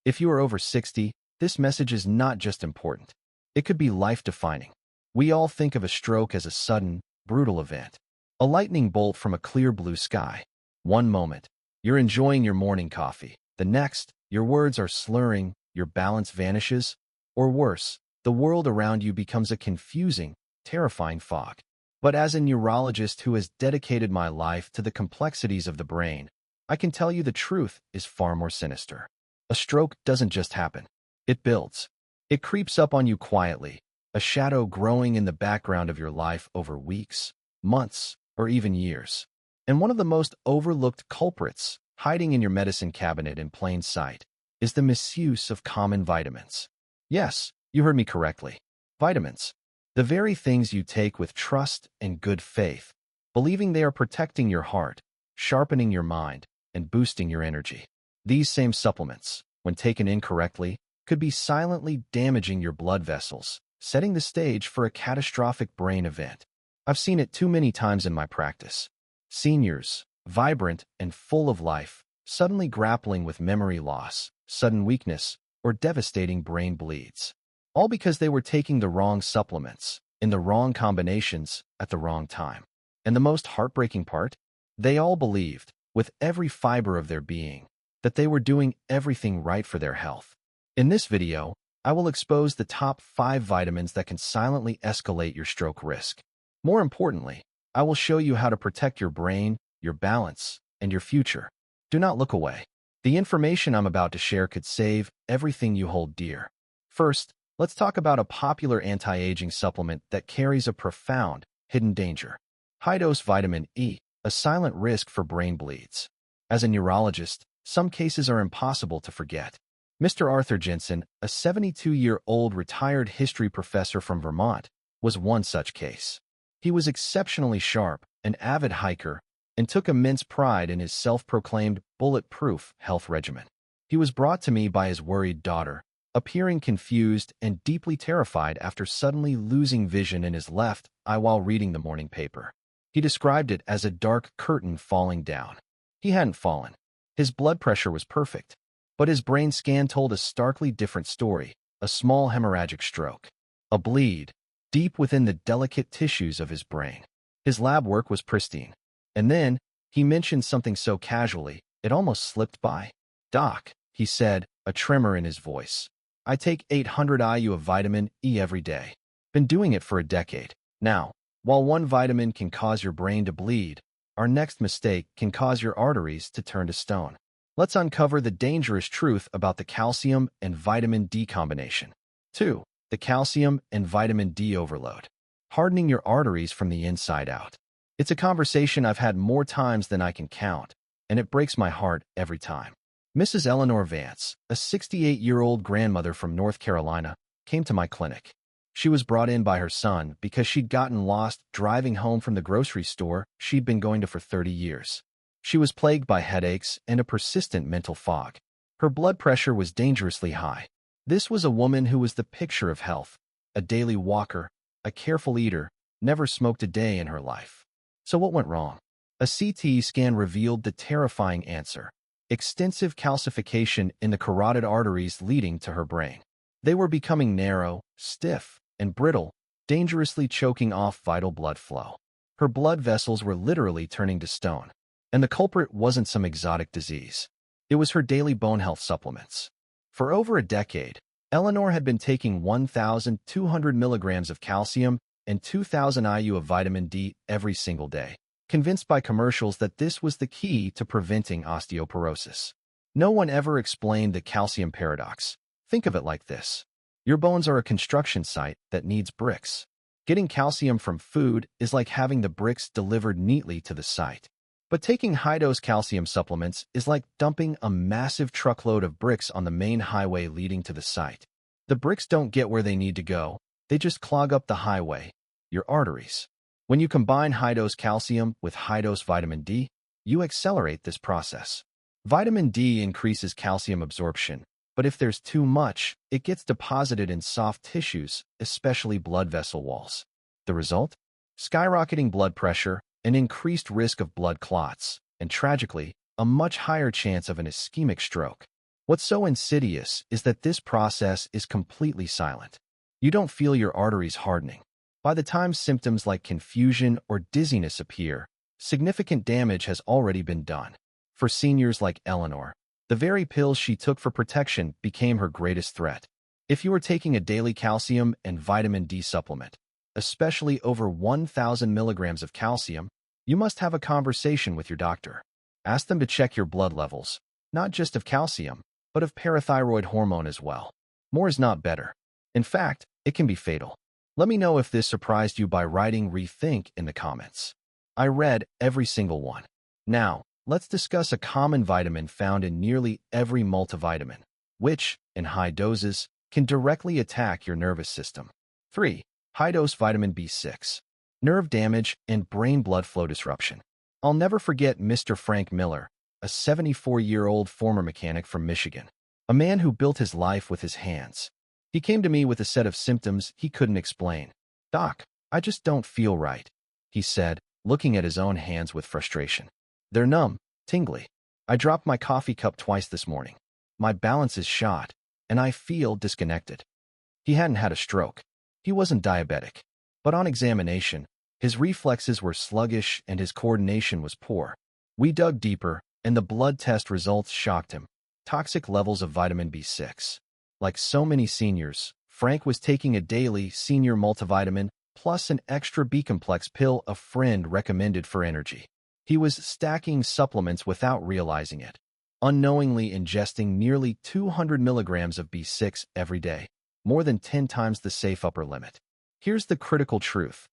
If you are over 60, this message is not just important. It could be life-defining. We all think of a stroke as a sudden, brutal event. A lightning bolt from a clear blue sky. One moment, you're enjoying your morning coffee. The next, your words are slurring, your balance vanishes, or worse, the world around you becomes a confusing, terrifying fog. But as a neurologist who has dedicated my life to the complexities of the brain, I can tell you the truth is far more sinister. A stroke doesn't just happen. It builds. It creeps up on you quietly, a shadow growing in the background of your life over weeks, months, or even years. And one of the most overlooked culprits, hiding in your medicine cabinet in plain sight, is the misuse of common vitamins. Yes, you heard me correctly. Vitamins. The very things you take with trust and good faith, believing they are protecting your heart, sharpening your mind, and boosting your energy. These same supplements, when taken incorrectly, could be silently damaging your blood vessels, setting the stage for a catastrophic brain event. I've seen it too many times in my practice. Seniors, vibrant and full of life, suddenly grappling with memory loss, sudden weakness, or devastating brain bleeds. All because they were taking the wrong supplements, in the wrong combinations, at the wrong time. And the most heartbreaking part? They all believed, with every fiber of their being, that they were doing everything right for their health. In this video, I will expose the top 5 vitamins that can silently escalate your stroke risk. More importantly, I will show you how to protect your brain, your balance, and your future. Do not look away. The information I'm about to share could save everything you hold dear. First, let's talk about a popular anti-aging supplement that carries a profound, hidden danger. High-dose vitamin E, a silent risk for brain bleeds. As a neurologist, some cases are impossible to forget. Mr. Arthur Jensen, a 72-year-old retired history professor from Vermont, was one such case. He was exceptionally sharp, an avid hiker, and took immense pride in his self-proclaimed bulletproof health regimen. He was brought to me by his worried daughter, appearing confused and deeply terrified after suddenly losing vision in his left eye while reading the morning paper. He described it as a dark curtain falling down. He hadn't fallen. His blood pressure was perfect. But his brain scan told a starkly different story, a small hemorrhagic stroke. A bleed, deep within the delicate tissues of his brain. His lab work was pristine. And then, he mentioned something so casually, it almost slipped by. "Doc," he said, a tremor in his voice. "I take 800 IU of vitamin E every day. Been doing it for a decade. Now, while one vitamin can cause your brain to bleed, our next mistake can cause your arteries to turn to stone." Let's uncover the dangerous truth about the calcium and vitamin D combination. 2. The calcium and vitamin D overload. Hardening your arteries from the inside out. It's a conversation I've had more times than I can count, and it breaks my heart every time. Mrs. Eleanor Vance, a 68-year-old grandmother from North Carolina, came to my clinic. She was brought in by her son because she'd gotten lost driving home from the grocery store she'd been going to for 30 years. She was plagued by headaches and a persistent mental fog. Her blood pressure was dangerously high. This was a woman who was the picture of health, a daily walker, a careful eater, never smoked a day in her life. So what went wrong? A CT scan revealed the terrifying answer: extensive calcification in the carotid arteries leading to her brain. They were becoming narrow, stiff, and brittle, dangerously choking off vital blood flow. Her blood vessels were literally turning to stone. And the culprit wasn't some exotic disease. It was her daily bone health supplements. For over a decade, Eleanor had been taking 1,200 milligrams of calcium and 2,000 IU of vitamin D every single day, convinced by commercials that this was the key to preventing osteoporosis. No one ever explained the calcium paradox. Think of it like this. Your bones are a construction site that needs bricks. Getting calcium from food is like having the bricks delivered neatly to the site. But taking high-dose calcium supplements is like dumping a massive truckload of bricks on the main highway leading to the site. The bricks don't get where they need to go, they just clog up the highway, your arteries. When you combine high-dose calcium with high-dose vitamin D, you accelerate this process. Vitamin D increases calcium absorption, but if there's too much, it gets deposited in soft tissues, especially blood vessel walls. The result? Skyrocketing blood pressure, an increased risk of blood clots, and tragically, a much higher chance of an ischemic stroke. What's so insidious is that this process is completely silent. You don't feel your arteries hardening. By the time symptoms like confusion or dizziness appear, significant damage has already been done. For seniors like Eleanor, the very pills she took for protection became her greatest threat. If you are taking a daily calcium and vitamin D supplement, especially over 1,000 milligrams of calcium, you must have a conversation with your doctor. Ask them to check your blood levels, not just of calcium, but of parathyroid hormone as well. More is not better. In fact, it can be fatal. Let me know if this surprised you by writing "rethink" in the comments. I read every single one. Now, let's discuss a common vitamin found in nearly every multivitamin, which, in high doses, can directly attack your nervous system. 3. High-dose vitamin B6. Nerve damage and brain blood flow disruption. I'll never forget Mr. Frank Miller, a 74-year-old former mechanic from Michigan, a man who built his life with his hands. He came to me with a set of symptoms he couldn't explain. "Doc, I just don't feel right," he said, looking at his own hands with frustration. "They're numb, tingly. I dropped my coffee cup twice this morning. My balance is shot, and I feel disconnected." He hadn't had a stroke. He wasn't diabetic. But on examination, his reflexes were sluggish and his coordination was poor. We dug deeper, and the blood test results shocked him. Toxic levels of vitamin B6. Like so many seniors, Frank was taking a daily senior multivitamin plus an extra B-complex pill a friend recommended for energy. He was stacking supplements without realizing it, unknowingly ingesting nearly 200 milligrams of B6 every day, more than 10 times the safe upper limit. Here's the critical truth.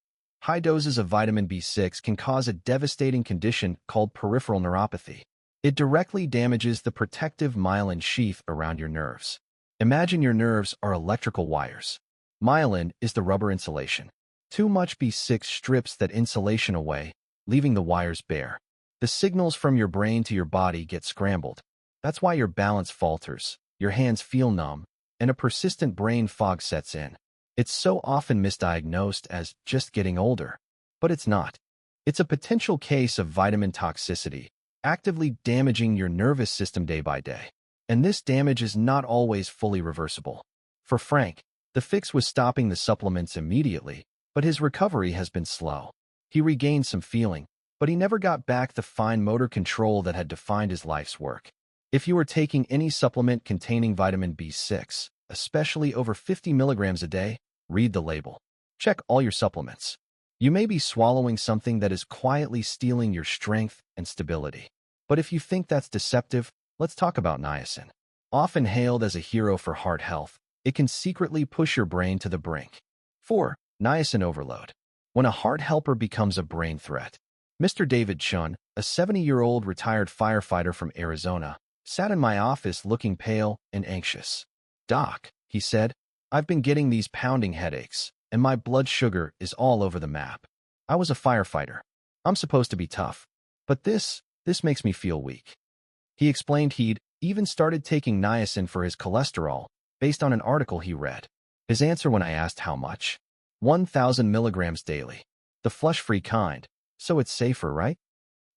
High doses of vitamin B6 can cause a devastating condition called peripheral neuropathy. It directly damages the protective myelin sheath around your nerves. Imagine your nerves are electrical wires. Myelin is the rubber insulation. Too much B6 strips that insulation away, leaving the wires bare. The signals from your brain to your body get scrambled. That's why your balance falters, your hands feel numb, and a persistent brain fog sets in. It's so often misdiagnosed as just getting older, but it's not. It's a potential case of vitamin toxicity, actively damaging your nervous system day by day. And this damage is not always fully reversible. For Frank, the fix was stopping the supplements immediately, but his recovery has been slow. He regained some feeling, but he never got back the fine motor control that had defined his life's work. If you are taking any supplement containing vitamin B6, especially over 50 milligrams a day, read the label. Check all your supplements. You may be swallowing something that is quietly stealing your strength and stability. But if you think that's deceptive, let's talk about niacin. Often hailed as a hero for heart health, it can secretly push your brain to the brink. 4. Niacin overload. When a heart helper becomes a brain threat. Mr. David Chun, a 70-year-old retired firefighter from Arizona, sat in my office looking pale and anxious. "Doc," he said, "I've been getting these pounding headaches, and my blood sugar is all over the map. I was a firefighter. I'm supposed to be tough. But this makes me feel weak." He explained he'd even started taking niacin for his cholesterol, based on an article he read. His answer when I asked how much? 1,000 milligrams daily. The flush-free kind, so it's safer, right?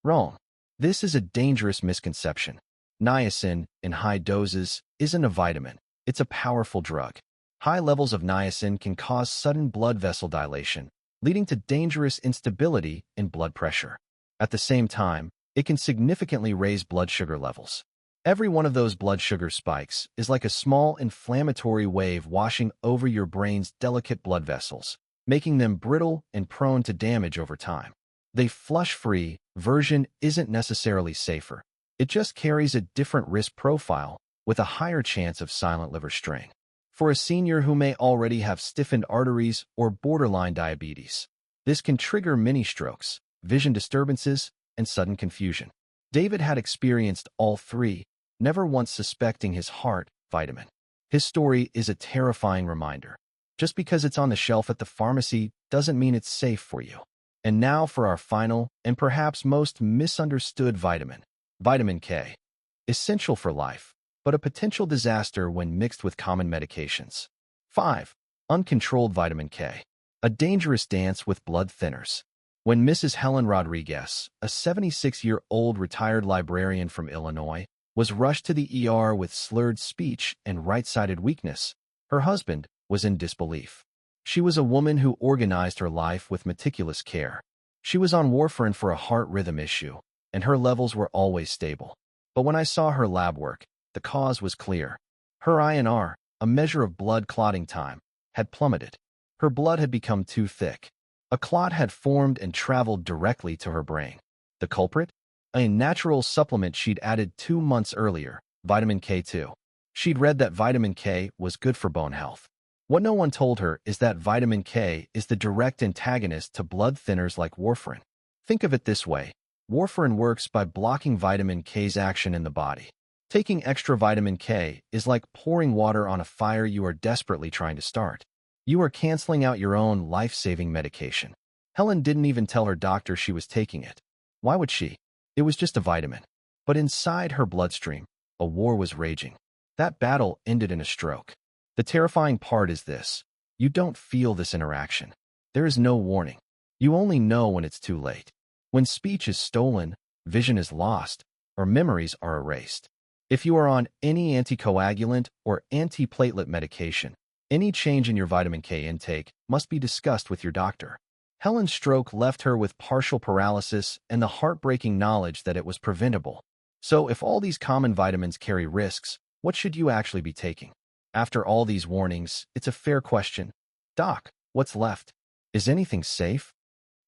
Wrong. This is a dangerous misconception. Niacin, in high doses, isn't a vitamin. It's a powerful drug. High levels of niacin can cause sudden blood vessel dilation, leading to dangerous instability in blood pressure. At the same time, it can significantly raise blood sugar levels. Every one of those blood sugar spikes is like a small inflammatory wave washing over your brain's delicate blood vessels, making them brittle and prone to damage over time. The flush-free version isn't necessarily safer. It just carries a different risk profile with a higher chance of silent liver strain. For a senior who may already have stiffened arteries or borderline diabetes, this can trigger mini strokes, vision disturbances, and sudden confusion. David had experienced all three, never once suspecting his heart vitamin. His story is a terrifying reminder. Just because it's on the shelf at the pharmacy doesn't mean it's safe for you. And now for our final and perhaps most misunderstood vitamin, vitamin K. Essential for life, but a potential disaster when mixed with common medications. 5. Uncontrolled vitamin K. A dangerous dance with blood thinners. When Mrs. Helen Rodriguez, a 76-year-old retired librarian from Illinois, was rushed to the ER with slurred speech and right-sided weakness. Her husband was in disbelief. She was a woman who organized her life with meticulous care. She was on warfarin for a heart rhythm issue, and her levels were always stable. But when I saw her lab work, the cause was clear. Her INR, a measure of blood clotting time, had plummeted. Her blood had become too thick. A clot had formed and traveled directly to her brain. The culprit? A natural supplement she'd added 2 months earlier, vitamin K2. She'd read that vitamin K was good for bone health. What no one told her is that vitamin K is the direct antagonist to blood thinners like warfarin. Think of it this way. Warfarin works by blocking vitamin K's action in the body. Taking extra vitamin K is like pouring water on a fire you are desperately trying to start. You are canceling out your own life-saving medication. Helen didn't even tell her doctor she was taking it. Why would she? It was just a vitamin. But inside her bloodstream, a war was raging. That battle ended in a stroke. The terrifying part is this. You don't feel this interaction. There is no warning. You only know when it's too late. When speech is stolen, vision is lost, or memories are erased. If you are on any anticoagulant or antiplatelet medication, any change in your vitamin K intake must be discussed with your doctor. Helen's stroke left her with partial paralysis and the heartbreaking knowledge that it was preventable. So if all these common vitamins carry risks, what should you actually be taking? After all these warnings, it's a fair question. Doc, what's left? Is anything safe?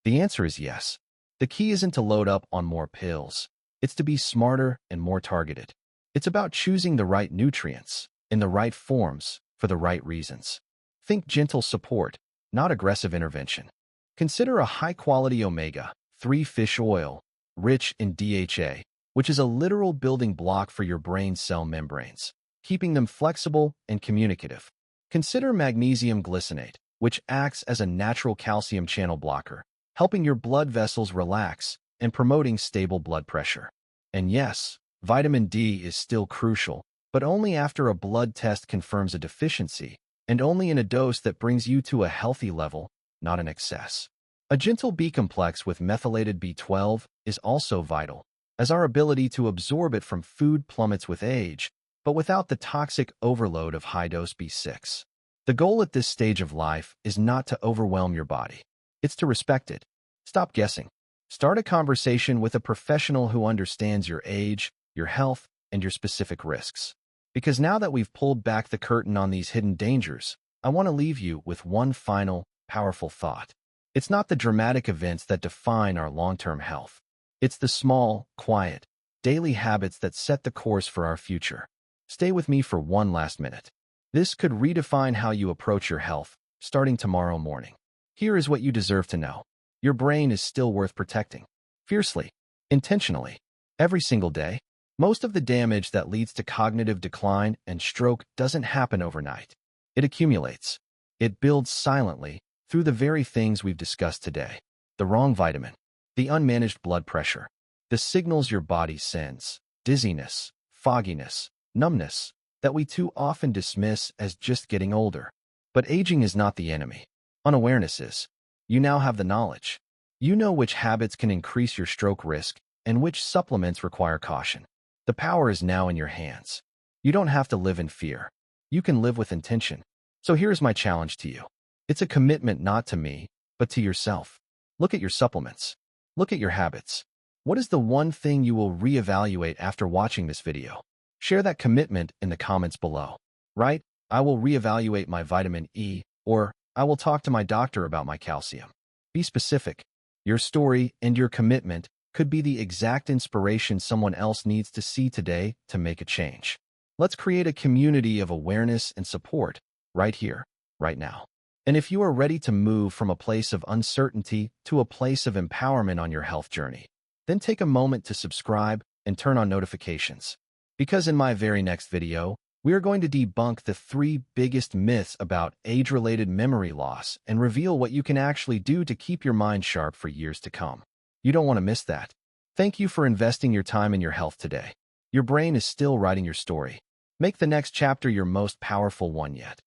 The answer is yes. The key isn't to load up on more pills. It's to be smarter and more targeted. It's about choosing the right nutrients, in the right forms, for the right reasons. Think gentle support, not aggressive intervention. Consider a high-quality omega-3 fish oil, rich in DHA, which is a literal building block for your brain cell membranes, keeping them flexible and communicative. Consider magnesium glycinate, which acts as a natural calcium channel blocker, helping your blood vessels relax and promoting stable blood pressure. And yes, vitamin D is still crucial, but only after a blood test confirms a deficiency, and only in a dose that brings you to a healthy level, not an excess. A gentle B-complex with methylated B12 is also vital, as our ability to absorb it from food plummets with age, but without the toxic overload of high-dose B6. The goal at this stage of life is not to overwhelm your body. It's to respect it. Stop guessing. Start a conversation with a professional who understands your age, your health, and your specific risks. Because now that we've pulled back the curtain on these hidden dangers, I want to leave you with one final, powerful thought. It's not the dramatic events that define our long-term health. It's the small, quiet, daily habits that set the course for our future. Stay with me for one last minute. This could redefine how you approach your health, starting tomorrow morning. Here is what you deserve to know. Your brain is still worth protecting. Fiercely, intentionally, every single day. Most of the damage that leads to cognitive decline and stroke doesn't happen overnight. It accumulates. It builds silently through the very things we've discussed today. The wrong vitamin, the unmanaged blood pressure, the signals your body sends, dizziness, fogginess, numbness, that we too often dismiss as just getting older. But aging is not the enemy. Unawareness is. You now have the knowledge. You know which habits can increase your stroke risk and which supplements require caution. The power is now in your hands. You don't have to live in fear. You can live with intention. So here's my challenge to you. It's a commitment not to me, but to yourself. Look at your supplements. Look at your habits. What is the one thing you will reevaluate after watching this video? Share that commitment in the comments below. Right? I will reevaluate my vitamin E, or I will talk to my doctor about my calcium. Be specific. Your story and your commitment could be the exact inspiration someone else needs to see today to make a change. Let's create a community of awareness and support right here, right now. And if you are ready to move from a place of uncertainty to a place of empowerment on your health journey, then take a moment to subscribe and turn on notifications. Because in my very next video, we are going to debunk the 3 biggest myths about age-related memory loss and reveal what you can actually do to keep your mind sharp for years to come. You don't want to miss that. Thank you for investing your time in your health today. Your brain is still writing your story. Make the next chapter your most powerful one yet.